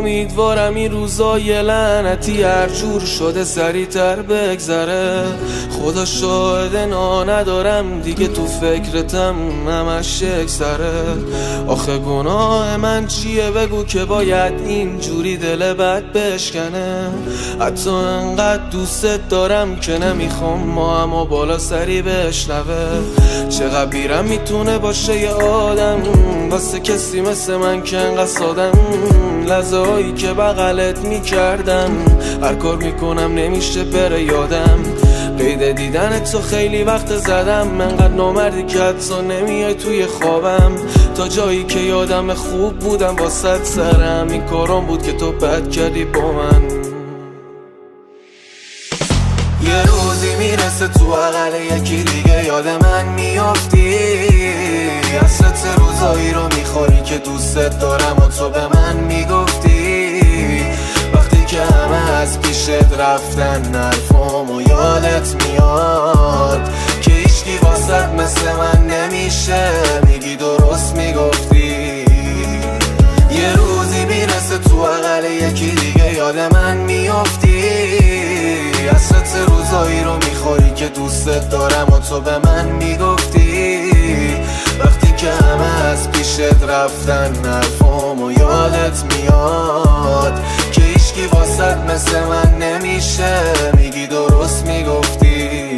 امیدوارم این روزای لعنتی هر جور شده سریعتر بگذره. خدا شاهد ندارم دیگه تو فکرتم همش یک سره. آخه گناه من چیه بگو که باید اینجوری دل بد بشکنه. حتی انقدر دوستت دارم که نمیخوام ما همو بالا سری بشنوه. چقدر بیرم میتونه باشه یه آدم واسه کسی مثل من که انقدر سادم. لحظه هایی که بغلت میکردم هر کار میکنم نمیشه بره یادم. قید دیدن تو خیلی وقت زدم، انقدر نامردی که حتی نمیای توی خوابم. تا جایی که یادم خوب بودم واسه سرم این کارام بود که تو بد کردی با من. یه روزی میرسه تو عقل یکی دیگه یاد من میافتی. حسرت روزایی رو میخوری که دوستت دارم و تو به من میگفتی. وقتی که همه از پیشت رفتن حرفام و یادت میاد که هیچکی واسط مثل من نمیشه، میگی درست میگفتی. یه روزی میرسه تو عقل یکی دیگه یاد من میافتی. حسرت روزایی رو میخوری که دوستت دارم و تو به من میگفتی. وقتی که همه از پیشت رفتن حرفام و یادت میاد که هیچکی واسط مثل من نمیشه، میگی درست میگفتی.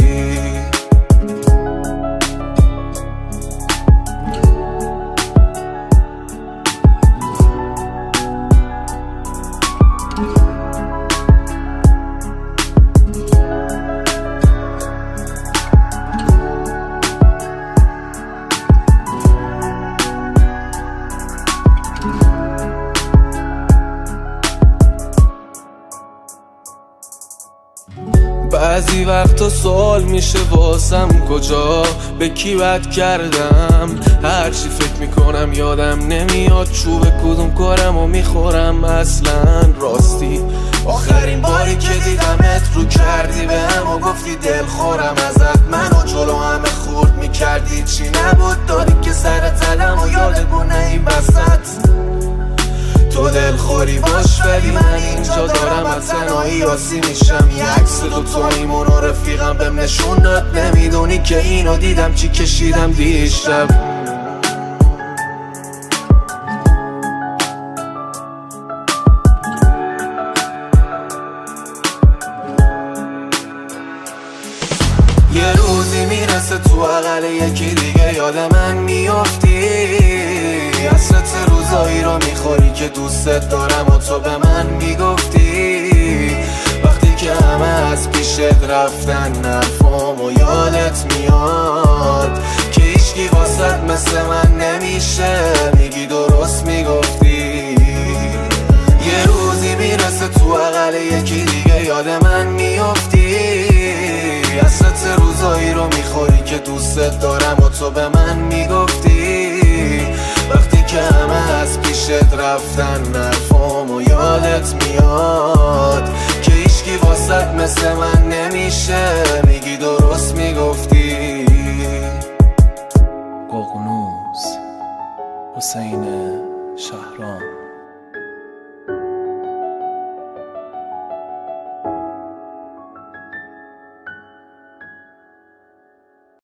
بعضی وقتا سوال میشه واسم کجا به کی بد کردم. هرچی فکر میکنم یادم نمیاد چوب کدوم کارم و میخورم اصلا. راستی آخرین باری که دیدمت رو کردی به هم و گفتی دل خورم ازت. منو جلو همه خورد میکردی، چی نبود داری که سر تلم و یاد گونه این بسط. تو دلخوری باش ولی من اینجا دارم از تنهایی آسی میشم. یه عکس دوتاییمون و رفیقم بهم نشون داد، نمیدونی که اینو دیدم چی کشیدم دیشب. یه روزی میرسه تو عقل یکی دیگه یاد من میافتی. حسرت روزایی رو میخوری که دوستت دارم و تو به من میگفتی. وقتی که همه از پیشت رفتن حرفام و یادت میاد که هیچکی واسط مثل من نمیشه، میگی درست میگفتی. یه روزی میرسه تو عقل یکی دیگه یاد من میافتی. حسرت روزایی رو میخوری که دوستت دارم و تو به من میگفتی. وقتی که همه از پیشت رفتن حرفام و یادت میاد که هیچکی واسط مثل من نمیشه، میگی درست میگفتی. ققنوس حسین شهرام.